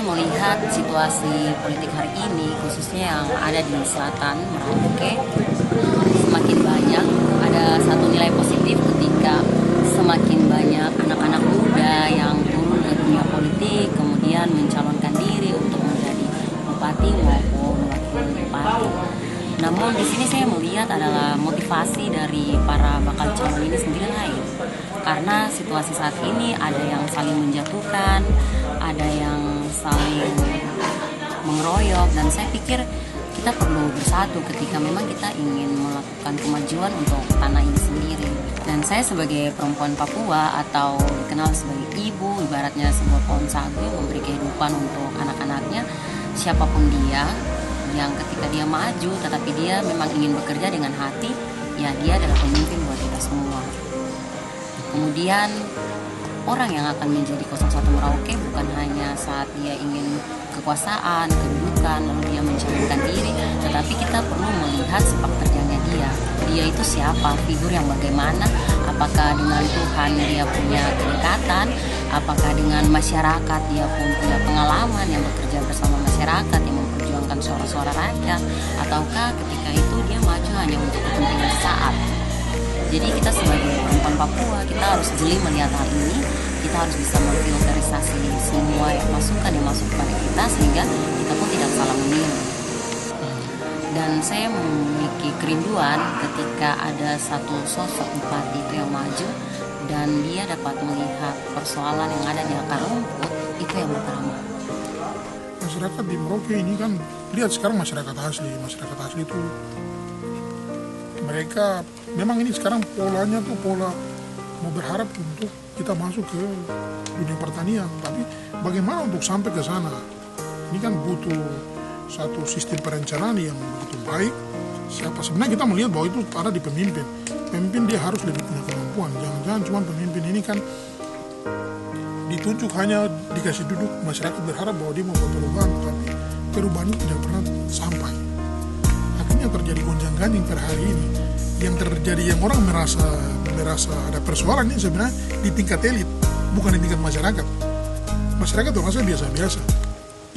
melihat situasi politik hari ini, khususnya yang ada di selatan Merauke, semakin banyak. Ada satu nilai positif ketika semakin banyak anak-anak muda yang turun ke dunia politik, kemudian mencalonkan diri untuk menjadi bupati maupun wakil bupati. Namun di sini saya melihat adalah motivasi dari para bakal calon ini sendiri lain. Karena situasi saat ini ada yang saling menjatuhkan, ada yang saling mengeroyok, dan saya pikir kita perlu bersatu ketika memang kita ingin melakukan kemajuan untuk tanah ini sendiri. Dan saya sebagai perempuan Papua atau dikenal sebagai ibu, ibaratnya sebuah pohon sagu yang memberi kehidupan untuk anak-anaknya, siapapun dia, yang ketika dia maju tetapi dia memang ingin bekerja dengan hati, ya dia adalah pemimpin buat kita semua. Kemudian orang yang akan menjadi 01 Merauke bukan hanya saat dia ingin kekuasaan, kedudukan, lalu dia mencalonkan diri, tetapi kita perlu melihat sepak terjangnya dia. Dia itu siapa, figur yang bagaimana, apakah dengan Tuhan dia punya kedekatan, apakah dengan masyarakat dia pun punya pengalaman yang bekerja bersama masyarakat, yang memperjuangkan suara-suara rakyat, ataukah ketika itu dia maju hanya untuk kepentingan sesaat. Jadi kita sebagai perempuan Papua, kita harus jeli melihat hal ini. Kita harus bisa memfilterisasi semua masukan yang masuk kepada kita, sehingga kita pun tidak salah memilih. Dan saya memiliki kerinduan ketika ada satu sosok bupati itu yang maju, dan dia dapat melihat persoalan yang ada di akar rumput, itu yang pertama. Masyarakat di Merauke ini kan, lihat sekarang masyarakat asli itu mereka memang ini sekarang polanya tuh pola mau berharap untuk kita masuk ke dunia pertanian, tapi bagaimana untuk sampai ke sana? Ini kan butuh satu sistem perencanaan yang begitu baik. Sebenarnya kita melihat bahwa itu ada di pemimpin. Pemimpin dia harus lebih punya kemampuan. Jangan-jangan cuma pemimpin ini kan ditunjuk hanya dikasih duduk, masyarakat berharap bahwa dia mau buat perubahan, tapi perubahan itu tidak pernah sampai. Akhirnya terjadi gonjang-ganjing per hari ini. Yang terjadi, yang orang merasa ada persoalan ini sebenarnya di tingkat elit, bukan di tingkat masyarakat. Masyarakat itu merasa biasa-biasa.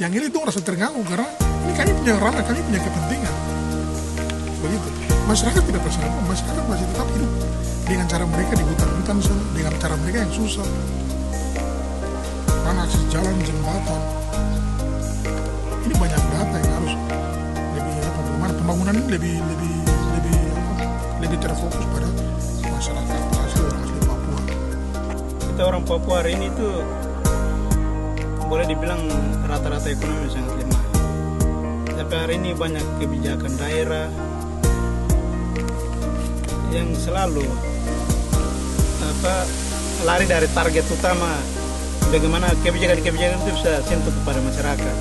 Yang ini tuh merasa terganggu karena ini kami punya ranah, kami punya kepentingan. Begitu. Masyarakat tidak percaya, masyarakat masih tetap hidup dengan cara mereka di hutan-hutan, dengan cara mereka yang susah. Karena akses jalan, jembatan. Ini banyak data yang harus pembangunan ini lebih terfokus pada masyarakat asli, orang asli Papua. Kita orang Papua hari ini tuh boleh dibilang rata-rata ekonomi sangat lemah. Tapi hari ini banyak kebijakan daerah yang selalu lari dari target utama, bagaimana kebijakan-kebijakan itu bisa sentuh kepada masyarakat.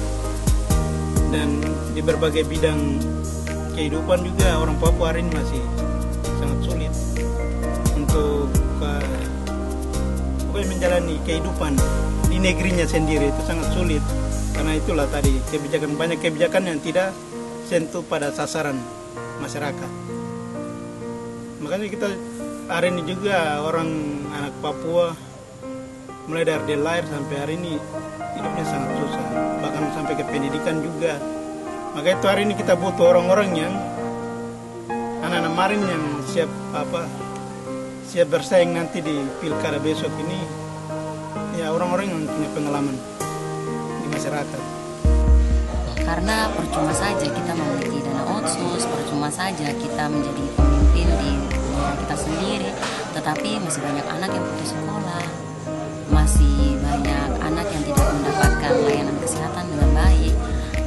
Dan di berbagai bidang kehidupan juga orang Papua hari ini masih sangat sulit untuk menjalani kehidupan di negerinya sendiri, itu sangat sulit. Karena itulah tadi banyak kebijakan yang tidak sentuh pada sasaran masyarakat. Makanya kita hari ini juga orang anak Papua mulai dari dia lahir sampai hari ini hidupnya sangat susah, bahkan sampai ke pendidikan juga. Maka itu hari ini kita butuh orang-orang yang anak-anak marin yang siap bersaing nanti di pilkada besok ini, ya orang-orang yang punya pengalaman di masyarakat. Karena percuma saja kita memiliki dana otsus, percuma saja kita menjadi pemimpin di daerah kita sendiri, tetapi masih banyak anak yang putus sekolah, masih banyak anak yang tidak mendapatkan layanan kesehatan dengan baik.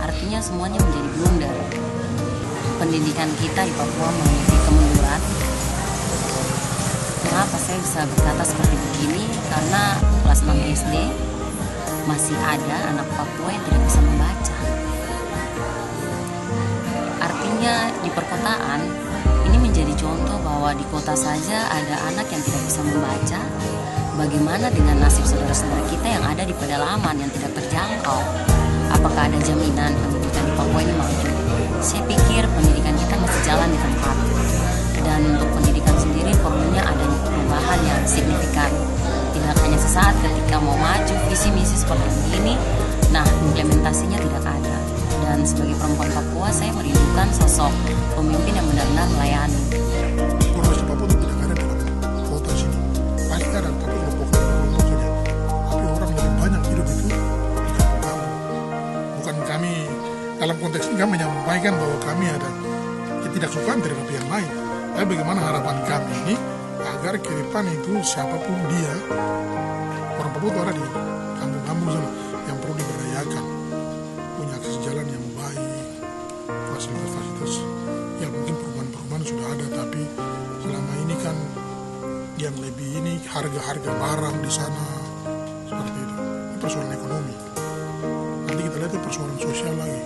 Artinya semuanya menjadi blunder. Pendidikan kita di Papua memiliki kemunduran. Kenapa saya bisa berkata seperti begini? Karena kelas 6 SD masih ada anak Papua yang tidak bisa membaca. Artinya di perkotaan ini menjadi contoh bahwa di kota saja ada anak yang tidak bisa membaca. Bagaimana dengan nasib saudara-saudara kita yang ada di pedalaman yang tidak terjangkau? Apakah ada jaminan pendidikan di Papua ini maju? Saya pikir pendidikan kita masih jalan di tempat. Dan untuk pendidikan sendiri perlunya adanya perubahan yang signifikan. Tidak hanya sesaat ketika mau maju visi misi seperti begini, Nah, implementasinya tidak ada. Dan sebagai perempuan Papua, saya merindukan sosok pemimpin yang benar-benar melayani. Korupsi Papua itu tidak ada dalam kota sini. Pasti ada, tapi kelompok saja. Tapi orang lebih banyak hidup itu di kampung. Bukan kami, dalam konteks ini kami menyampaikan bahwa kami ada ketidaksukaan terhadap yang lain. Tapi bagaimana harapan kami ini agar ke depan itu siapapun dia, orang Papua itu ada di kampung-kampung sana yang perlu diberdayakan, punya akses jalan yang baik, fasilitas-fasilitas. Ya mungkin perumahan-perumahan sudah ada, tapi selama ini kan yang lebih ini harga-harga barang di sana seperti itu. Ini persoalan ekonomi. Nanti kita lihat persoalan sosial lagi.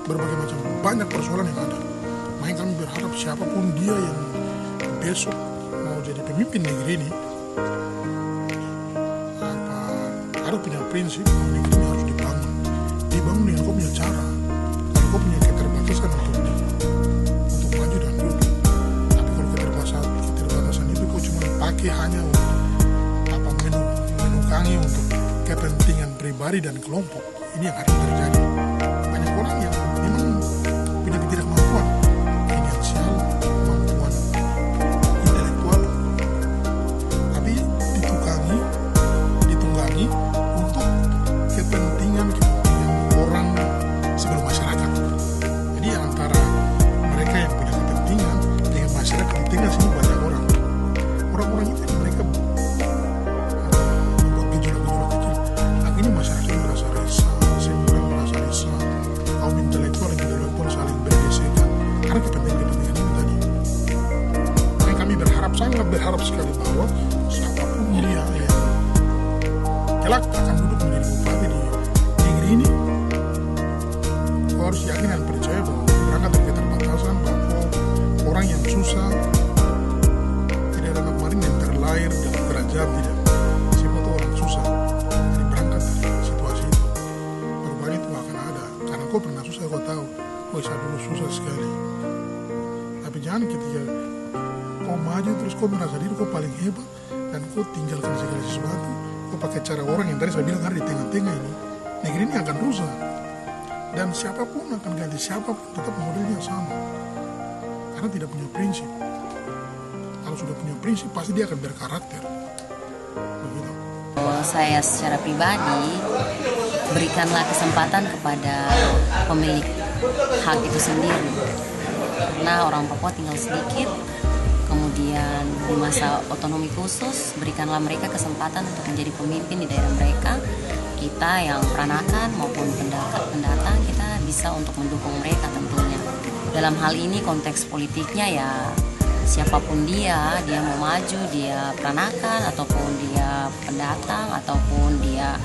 Berbagai macam banyak persoalan yang ada. Makanya kami berharap siapapun dia yang besok mau jadi pemimpin negeri ini harus punya prinsip bahwa negeri ini harus dibangun dengan kau punya cara. Kalau kau punya keterbatasan untuk maju dan duduk, tapi kalau keterbatasan itu kau cuma pakai hanya untuk menukangi untuk kepentingan pribadi dan kelompok, ini yang harus terjadi. Banyak orang yang memang punya ketidakmampuan finansial, kemampuan intelektual, tapi ditunggangi untuk kepentingan orang sebelum masyarakat. Jadi antara mereka yang punya kepentingan dengan masyarakat di tengah sini banyak orang-orang itu mereka membuat gejolak-gejolak kecil. Akhirnya masyarakat merasa resah, semua merasa resah, kaum intelektual dan intelektual saling bergesekan karena kepentingan ini tadi. Makanya kami sangat berharap sekali bahwa siapapun dia yang kelak akan duduk menjadi bupati di negeri ini, kau harus yakin dan percaya bahwa berangkat dari keterbatasan, bahwa orang yang susah tidak ada kemarin yang terlahir dan kerajaan tidak, semua itu orang susah. Jadi berangkat dari situasi itu, perubahan itu akan ada karena kau pernah susah, kau tahu kau bisa dulu susah sekali. Tapi jangan ketika kau maju terus kau merasa diri kau paling hebat dan kau tinggalkan segala sesuatu, kau pakai cara orang yang tadi saya bilang ada di tengah-tengah ini, negeri ini akan rusak. Dan siapapun akan ganti siapapun tetap modelnya sama, karena tidak punya prinsip. Kalau sudah punya prinsip pasti dia akan berkarakter. Begitu. Saya secara pribadi berikanlah kesempatan kepada pemilik hak itu sendiri, karena orang Papua tinggal sedikit. Kemudian di masa otonomi khusus berikanlah mereka kesempatan untuk menjadi pemimpin di daerah mereka. Kita yang peranakan maupun pendatang kita bisa untuk mendukung mereka tentunya. Dalam hal ini konteks politiknya ya siapapun dia mau maju, dia peranakan ataupun dia pendatang ataupun dia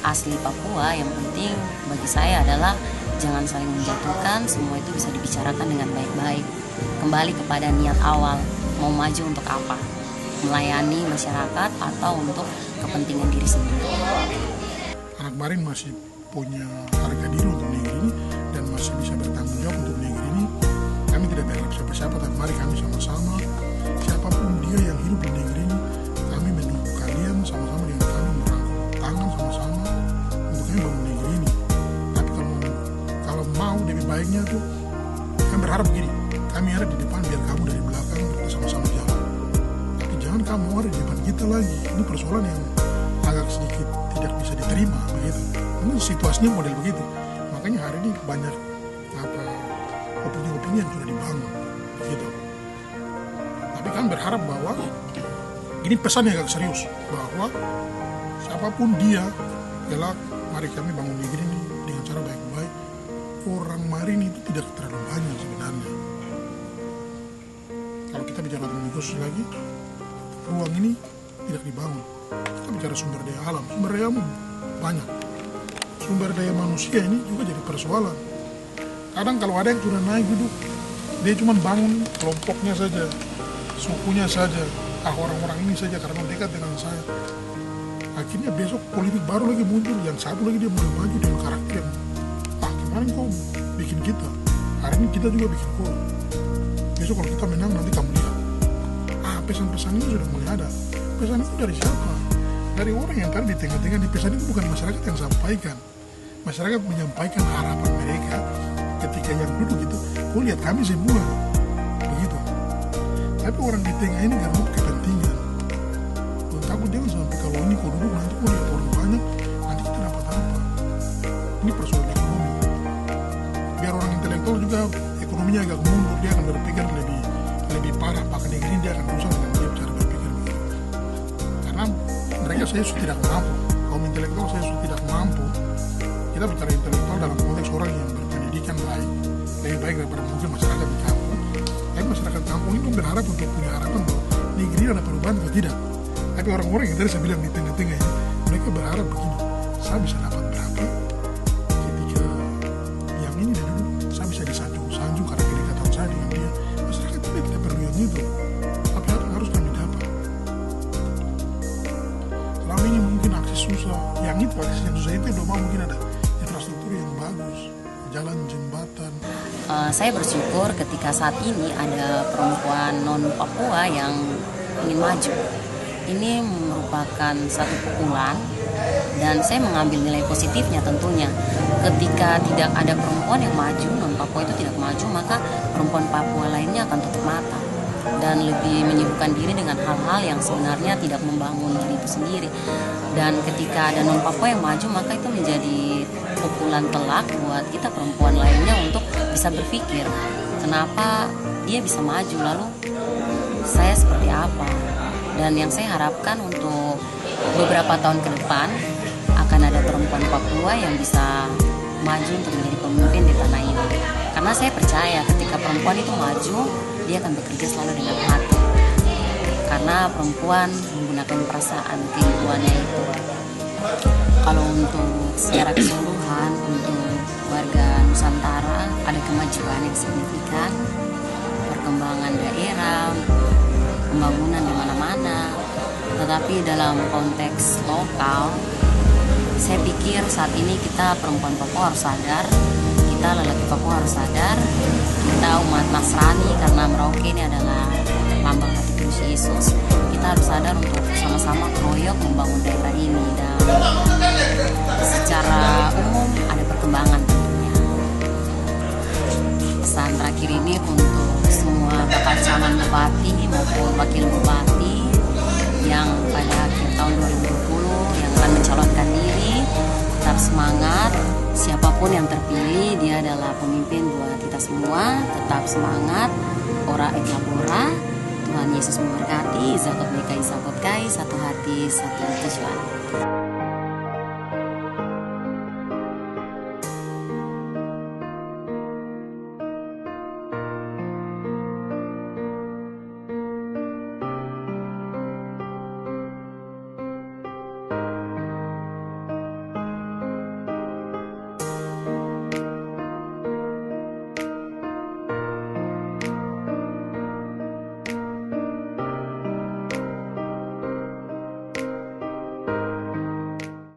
asli Papua, yang penting bagi saya adalah jangan saling menjatuhkan, semua itu bisa dibicarakan dengan baik-baik. Kembali kepada niat awal, mau maju untuk apa? Melayani masyarakat atau untuk kepentingan diri sendiri. Anak kemarin masih punya harga diri untuk negeri ini dan masih bisa bertanggung jawab untuk negeri ini. Kami tidak berharap siapa-siapa, tapi mari kami sama-sama, siapapun dia yang hidup di negeri ini, kami menunggu kalian sama-sama dengan kami merangkul tangan sama-sama untuk kami bangun negeri ini. Tapi kalau mau lebih baiknya tuh, kami berharap begini, kami ada di depan biar kamu dari belakang kita sama-sama jalan. Tapi jangan kamu ada di depan kita lagi. Ini persoalan yang agak sedikit tidak bisa diterima begitu. Ini situasinya model begitu. Makanya hari ini banyak opini-opini yang sudah dibangun begitu. Tapi kan berharap bahwa ini pesan yang agak serius, bahwa siapapun dia, kelak mari kami bangun negeri ini dengan cara baik-baik. Orang Marin itu tidak terlalu banyak sebenarnya. Kalau kita bicara tentang khusus lagi, ruang ini tidak dibangun. Kita bicara sumber daya alam, sumber daya banyak. Sumber daya manusia ini juga jadi persoalan. Kadang kalau ada yang sudah naik duduk, dia cuma bangun kelompoknya saja, sukunya saja, orang-orang ini saja karena dekat dengan saya. Akhirnya besok politik baru lagi muncul, yang satu lagi dia mulai maju dengan karakter. Gimana kau bikin kita? Hari ini kita juga bikin kau. Besok kalau kita menang nanti kamu lihat. Pesan-pesan ini sudah mulai ada. Pesan itu dari siapa? dari orang yang tadi di tengah-tengah di pesan itu bukan masyarakat yang sampaikan. Masyarakat menyampaikan harapan mereka ketika yang duduk itu, kau lihat kami semua, begitu. Tapi orang di tengah ini karena kepentingan. Kau takut jangan sampai kalau ini kau duduk nanti kau lihat orang banyak, nanti kita dapat apa? Ini persoalan ekonomi. Biar orang intelektual juga ekonominya agak mundur, dia akan berpikir lebih parah. Bahkan negeri dia akan rusak dengan dia cara berpikir begitu. Karena mereka saya sudah tidak mampu. Kaum intelektual saya sudah tidak mampu. Kita bicara intelektual dalam konteks orang yang berpendidikan baik, lebih baik daripada mungkin masyarakat di kampung. Tapi masyarakat kampung itu berharap untuk punya harapan bahwa negeri ada perubahan atau tidak. Tapi orang-orang yang tadi saya bilang di tengah-tengah ini, mereka berharap begini, saya bisa dapat berapa ketika yang ini dia duduk, saya bisa disanjung-sanjung karena kedekatan saya dengan dia. Masyarakat tidak perlu yang itu, tapi harus kami dapat. Selama ini mungkin akses susah, yang itu akses yang susah itu udah mungkin ada infrastruktur yang bagus, jalan, jembatan. Saya bersyukur ketika saat ini ada perempuan non-Papua yang ingin maju. Ini merupakan satu pukulan dan saya mengambil nilai positifnya tentunya. Ketika tidak ada perempuan yang maju, non-Papua itu tidak maju, maka perempuan Papua lainnya akan tutup mata dan lebih menyibukkan diri dengan hal-hal yang sebenarnya tidak membangun diri itu sendiri. Dan ketika ada non-Papua yang maju, maka itu menjadi pukulan telak buat kita perempuan lainnya untuk bisa berpikir, kenapa dia bisa maju, lalu saya seperti apa. Dan yang saya harapkan untuk beberapa tahun ke depan akan ada perempuan Papua yang bisa maju untuk menjadi pemimpin di tanah ini. Karena saya percaya ketika perempuan itu maju, dia akan bekerja selalu dengan hati. Karena perempuan menggunakan perasaan kehidupannya itu. Kalau untuk secara keseluruhan, untuk warga Nusantara ada kemajuan yang signifikan, perkembangan daerah, pembangunan di mana-mana. Tetapi dalam konteks lokal, saya pikir saat ini kita perempuan Papua harus sadar, kita lelaki Papua harus sadar, kita umat Nasrani karena Merauke ini adalah lambang hati Kristus Yesus. Kita harus sadar untuk sama-sama keroyok membangun daerah ini, dan secara umum ada perkembangan tentunya. Pesan terakhir ini untuk semua bakal calon bupati maupun wakil bupati yang pada akhir tahun 2020 yang akan mencalonkan diri, tetap semangat. Siapapun yang terpilih, dia adalah pemimpin buat kita semua. Tetap semangat, ora et labora. Tuhan Yesus memberkati. Zakot BKI Sakot Kai, satu hati, satu tujuan.